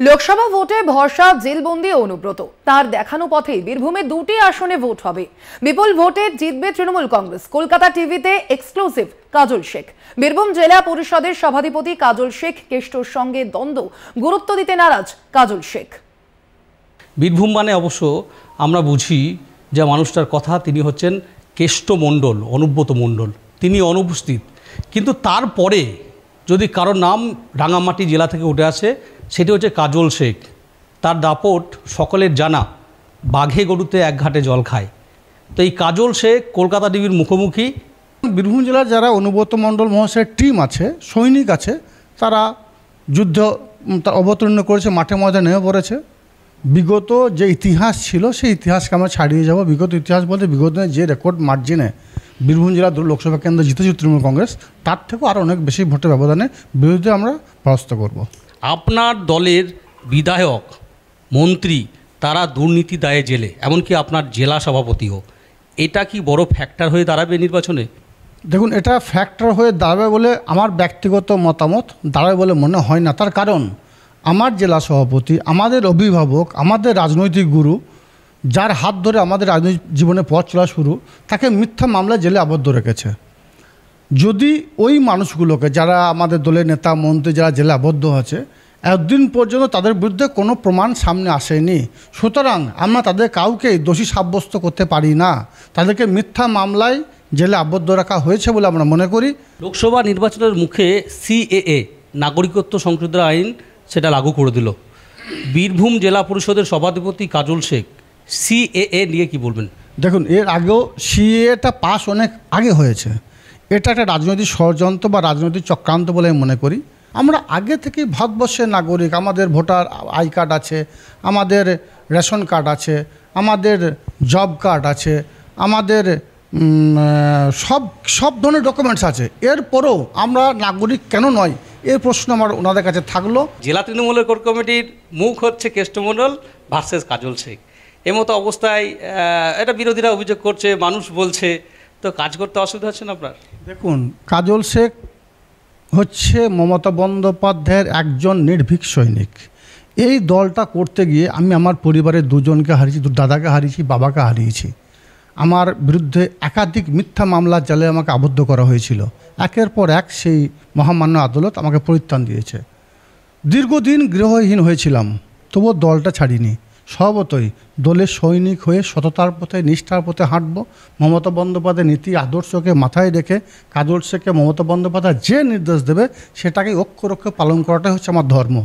লোকসভা ভোটে ভরসা জেলবন্দি অনুব্রত। তার দেখানো পথে বীরভূমে দুটি আসনে ভোট হবে। বিপুল ভোটে জিতবে তৃণমূল কংগ্রেস। কলকাতা টিভিতে এক্সক্লুসিভ কাজল শেখ। বীরভূম জেলা পরিষদের সভাধিপতি কাজল শেখ কেষ্টর সঙ্গে দ্বন্দ্ব, গুরুত্ব দিতে নারাজ কাজল শেখ। বীরভূম মানে অবশ্য আমরা বুঝি যে মানুষটার কথা, তিনি হচ্ছেন কেষ্ট মণ্ডল, অনুব্রত মণ্ডল। তিনি অনুপস্থিত, কিন্তু তারপরে যদি কারোর নাম রাঙামাটি জেলা থেকে উঠে আসে, সেটি হচ্ছে কাজল শেখ। তার দাপট সকলের জানা, বাঘে গরুতে এক ঘাটে জল খায়। তো এই কাজল শেখ কলকাতা টিভির মুখোমুখি। বীরভূম জেলার যারা অনুব্রত মণ্ডল মহাশয়ের টিম আছে, সৈনিক আছে, তারা যুদ্ধ অবতীর্ণ করেছে, মাঠে ময়দানে নেমে পড়েছে। বিগত যে ইতিহাস ছিল সেই ইতিহাসকে আমরা ছাড়িয়ে যাব। বিগত ইতিহাস বলতে বিগত যে রেকর্ড মার্জিনে বীরভূম জেলার লোকসভা কেন্দ্র জিতেছে তৃণমূল কংগ্রেস, তার থেকেও আরও অনেক বেশি ভোটের ব্যবধানে বিরুদ্ধে আমরা পরাস্ত করব। আপনার দলের বিধায়ক, মন্ত্রী তারা দুর্নীতি দায়ে জেলে, এমনকি আপনার জেলা সভাপতিও। এটা কি বড় ফ্যাক্টর হয়ে দাঁড়াবে নির্বাচনে? দেখুন, এটা ফ্যাক্টর হয়ে দাঁড়াবে বলে আমার ব্যক্তিগত মতামত দাঁড়াবে বলে মনে হয় না। তার কারণ আমার জেলা সভাপতি, আমাদের অভিভাবক, আমাদের রাজনৈতিক গুরু, যার হাত ধরে আমাদের রাজনৈতিক জীবনে পথ চলা শুরু, তাকে মিথ্যা মামলায় জেলে আবদ্ধ রেখেছে। যদি ওই মানুষগুলোকে, যারা আমাদের দলের নেতা মন্ত্রী, যারা জেলে আবদ্ধ আছে, একদিন পর্যন্ত তাদের বিরুদ্ধে কোনো প্রমাণ সামনে আসেনি, সুতরাং আমরা তাদের কাউকেই দোষী সাব্যস্ত করতে পারি না। তাদেরকে মিথ্যা মামলায় জেলে আবদ্ধ রাখা হয়েছে বলে আমরা মনে করি। লোকসভা নির্বাচনের মুখে সিএএ, নাগরিকত্ব সংশোধন আইন, সেটা লাগু করে দিল। বীরভূম জেলা পরিষদের সভাধিপতি কাজল শেখ, সিএএ নিয়ে কি বলবেন? দেখুন, এর আগেও সিএটা পাস অনেক আগে হয়েছে। এটা একটা রাজনৈতিক ষড়যন্ত্র বা রাজনৈতিক চক্রান্ত বলে আমি মনে করি। আমরা আগে থেকে ভারতবর্ষের নাগরিক, আমাদের ভোটার আই কার্ড আছে, আমাদের রেশন কার্ড আছে, আমাদের জব কার্ড আছে, আমাদের সব ধরনের ডকুমেন্টস আছে। এরপরও আমরা নাগরিক কেন নয়, এই প্রশ্ন আমার ওনাদের কাছে থাকলো। জেলা তৃণমূলের কোর কমিটির মুখ হচ্ছে কেষ্টমণ্ডল ভার্সেস কাজল শেখ। এমতো অবস্থায় এটা বিরোধীরা অভিযোগ করছে, মানুষ বলছে, তো কাজ করতে অসুবিধা হচ্ছে না আপনার? দেখুন, কাজল শেখ হচ্ছে মমতা বন্দ্যোপাধ্যায়ের একজন নির্ভীক সৈনিক। এই দলটা করতে গিয়ে আমি আমার পরিবারের দুজনকে হারিয়েছি, দাদাকে হারিয়েছি, বাবাকে হারিয়েছি। আমার বিরুদ্ধে একাধিক মিথ্যা মামলার জালে আমাকে আবদ্ধ করা হয়েছিল। একের পর এক সেই মহামান্য আদালত আমাকে পরিত্রাণ দিয়েছে। দীর্ঘদিন গৃহহীন হয়েছিলাম, তবুও দলটা ছাড়িনি। স্বভাবতই দলের সৈনিক হয়ে সততার পথে, নিষ্ঠার পথে হাঁটব। মমতা বন্দ্যোপাধ্যায়ের নীতি আদর্শকে মাথায় রেখে কাজল শেখকে মমতা বন্দ্যোপাধ্যায় যে নির্দেশ দেবে সেটাকে অক্ষরে অক্ষরে পালন করাটাই হচ্ছে আমার ধর্ম।